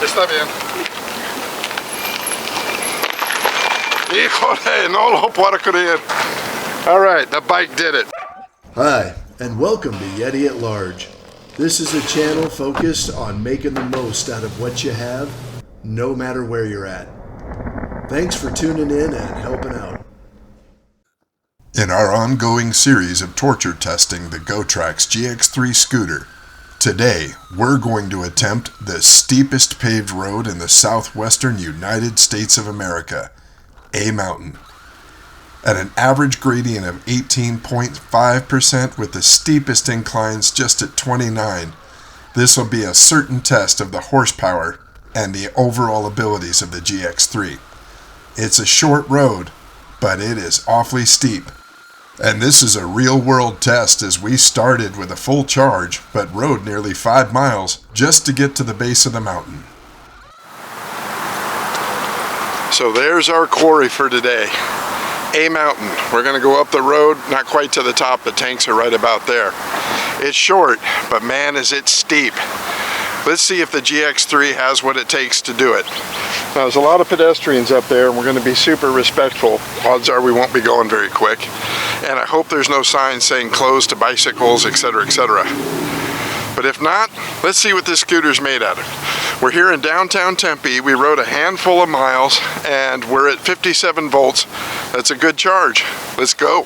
Está bien. Híjole, no lo puedo creer. All right, the bike did it. Hi, and welcome to Yeti at Large. This is a channel focused on making the most out of what you have, no matter where you're at. Thanks for tuning in and helping out. In our ongoing series of torture testing the Gotrax GX3 scooter, today we're going to attempt the steepest paved road in the southwestern United States of America, A Mountain. At an average gradient of 18.5% with the steepest inclines just at 29, this will be a certain test of the horsepower and the overall abilities of the GX3. It's a short road, but it is awfully steep. And this is a real-world test as we started with a full charge, but rode nearly 5 miles just to get to the base of the mountain. So there's our quarry for today. A Mountain. We're going to go up the road, not quite to the top, the tanks are right about there. It's short, but man is it steep. Let's see if the GX3 has what it takes to do it. Now, there's a lot of pedestrians up there and we're going to be super respectful. Odds are we won't be going very quick. And I hope there's no signs saying closed to bicycles, etc., etc. But if not, let's see what this scooter's made out of. We're here in downtown Tempe. We rode a handful of miles and we're at 57 volts. That's a good charge. Let's go.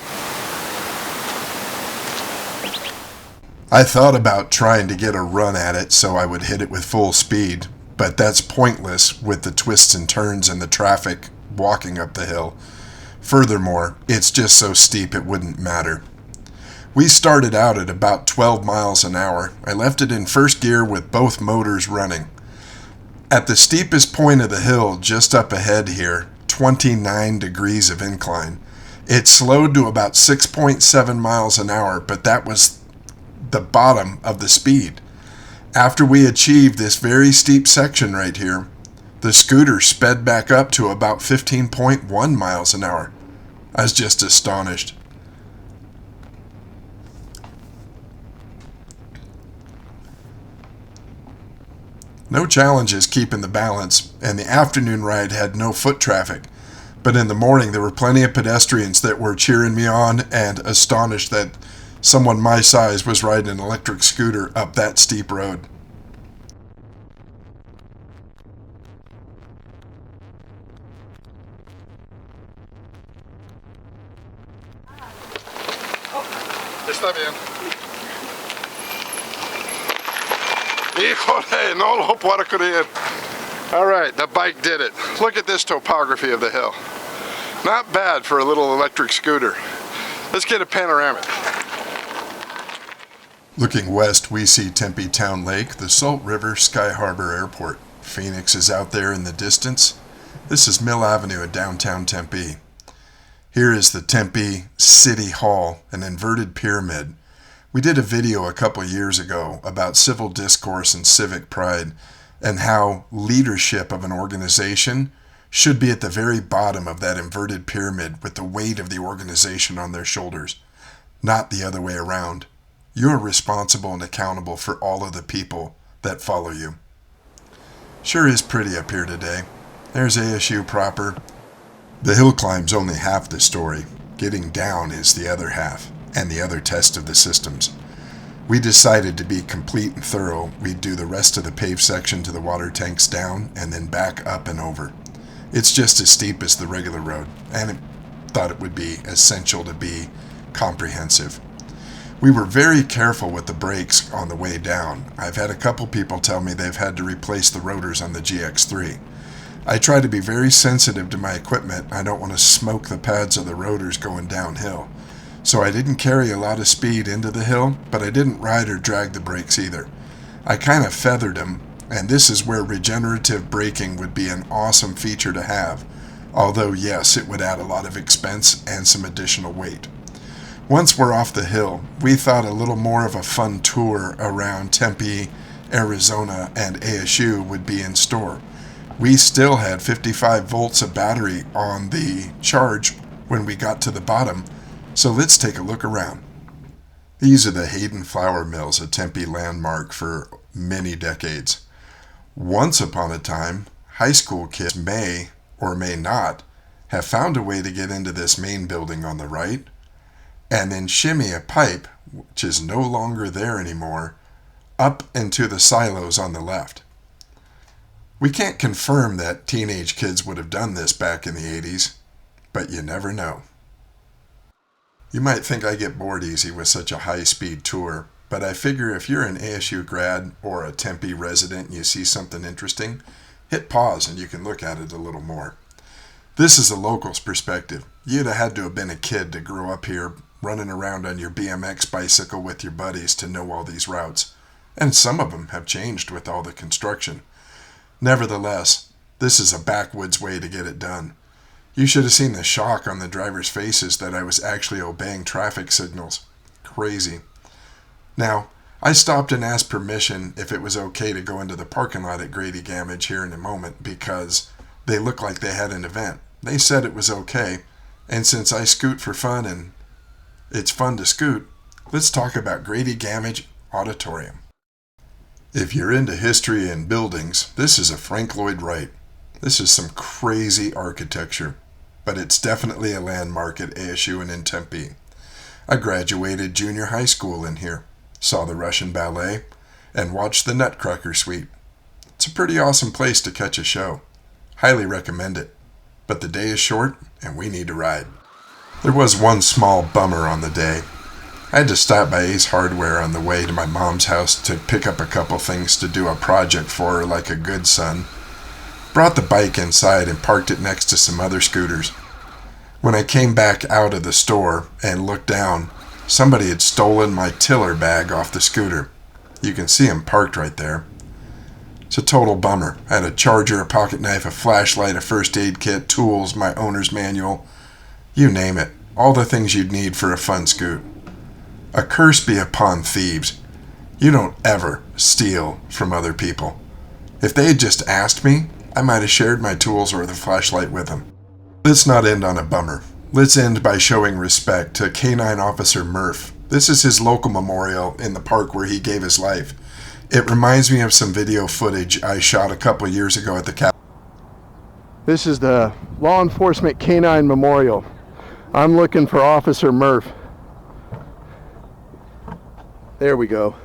I thought about trying to get a run at it so I would hit it with full speed, but that's pointless with the twists and turns and the traffic walking up the hill. Furthermore, it's just so steep it wouldn't matter. We started out at about 12 miles an hour. I left it in first gear with both motors running. At the steepest point of the hill just up ahead here, 29 degrees of incline, it slowed to about 6.7 miles an hour, but that was the bottom of the speed. After we achieved this very steep section right here, the scooter sped back up to about 15.1 miles an hour. I was just astonished. No challenges keeping the balance, and the afternoon ride had no foot traffic. But in the morning there were plenty of pedestrians that were cheering me on and astonished that someone my size was riding an electric scooter up that steep road. Está bien. Híjole, no lo puedo creer. All right, the bike did it. Look at this topography of the hill. Not bad for a little electric scooter. Let's get a panoramic. Looking west, we see Tempe Town Lake, the Salt River, Sky Harbor Airport. Phoenix is out there in the distance. This is Mill Avenue in downtown Tempe. Here is the Tempe City Hall, an inverted pyramid. We did a video a couple years ago about civil discourse and civic pride and how leadership of an organization should be at the very bottom of that inverted pyramid with the weight of the organization on their shoulders, not the other way around. You're responsible and accountable for all of the people that follow you. Sure is pretty up here today. There's ASU proper. The hill climb's only half the story. Getting down is the other half, and the other test of the systems. We decided to be complete and thorough. We'd do the rest of the paved section to the water tanks down, and then back up and over. It's just as steep as the regular road, and I thought it would be essential to be comprehensive. We were very careful with the brakes on the way down. I've had a couple people tell me they've had to replace the rotors on the GX3. I try to be very sensitive to my equipment. I don't want to smoke the pads of the rotors going downhill. So I didn't carry a lot of speed into the hill, but I didn't ride or drag the brakes either. I kind of feathered them, and this is where regenerative braking would be an awesome feature to have, although yes, it would add a lot of expense and some additional weight. Once we're off the hill, we thought a little more of a fun tour around Tempe, Arizona, and ASU would be in store. We still had 55 volts of battery on the charge when we got to the bottom, so let's take a look around. These are the Hayden Flour Mills, a Tempe landmark for many decades. Once upon a time, high school kids may or may not have found a way to get into this main building on the right and then shimmy a pipe, which is no longer there anymore, up into the silos on the left. We can't confirm that teenage kids would have done this back in the 80s, but you never know. You might think I get bored easy with such a high-speed tour, but I figure if you're an ASU grad or a Tempe resident and you see something interesting, hit pause and you can look at it a little more. This is a local's perspective. You'd have had to have been a kid to grow up here running around on your BMX bicycle with your buddies to know all these routes, and some of them have changed with all the construction. Nevertheless, this is a backwoods way to get it done. You should have seen the shock on the drivers' faces that I was actually obeying traffic signals. Crazy. Now, I stopped and asked permission if it was okay to go into the parking lot at Grady Gamage here in a moment because they looked like they had an event. They said it was okay, and since I scoot for fun and it's fun to scoot, let's talk about Grady Gamage Auditorium. If you're into history and buildings, this is a Frank Lloyd Wright. This is some crazy architecture, but it's definitely a landmark at ASU and in Tempe. I graduated junior high school in here, saw the Russian Ballet, and watched the Nutcracker Suite. It's a pretty awesome place to catch a show. Highly recommend it. But the day is short, and we need to ride. There was one small bummer on the day. I had to stop by Ace Hardware on the way to my mom's house to pick up a couple things to do a project for her like a good son. Brought the bike inside and parked it next to some other scooters. When I came back out of the store and looked down, somebody had stolen my tiller bag off the scooter. You can see him parked right there. It's a total bummer. I had a charger, a pocket knife, a flashlight, a first aid kit, tools, my owner's manual. You name it. All the things you'd need for a fun scoot. A curse be upon thieves. You don't ever steal from other people. If they had just asked me, I might have shared my tools or the flashlight with them. Let's not end on a bummer. Let's end by showing respect to Canine Officer Murph. This is his local memorial in the park where he gave his life. It reminds me of some video footage I shot a couple years ago at the Capitol. This is the Law Enforcement Canine Memorial. I'm looking for Officer Murph. There we go.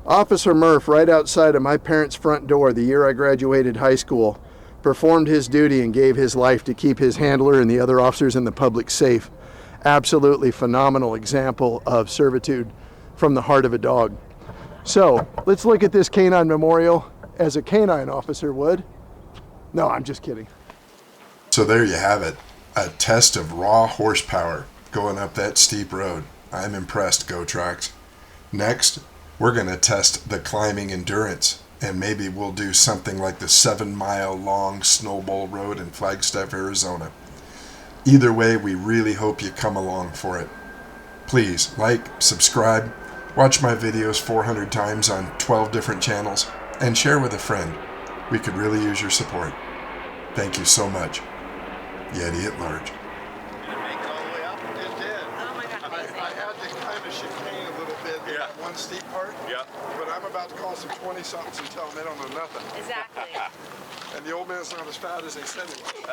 Officer Murph, right outside of my parents' front door the year I graduated high school, performed his duty and gave his life to keep his handler and the other officers in the public safe. Absolutely phenomenal example of servitude from the heart of a dog. So let's look at this canine memorial as a canine officer would. No, I'm just kidding. So there you have it. A test of raw horsepower going up that steep road. I'm impressed, Gotrax. Next, we're going to test the climbing endurance, and maybe we'll do something like the 7-mile long Snowball Road in Flagstaff, Arizona. Either way, we really hope you come along for it. Please like, subscribe, watch my videos 400 times on 12 different channels, and share with a friend. We could really use your support. Thank you so much. Yeti at large. One steep part, but I'm about to call some 20-somethings and tell them they don't know nothing. Exactly. And the old man's not as fat as they said he was.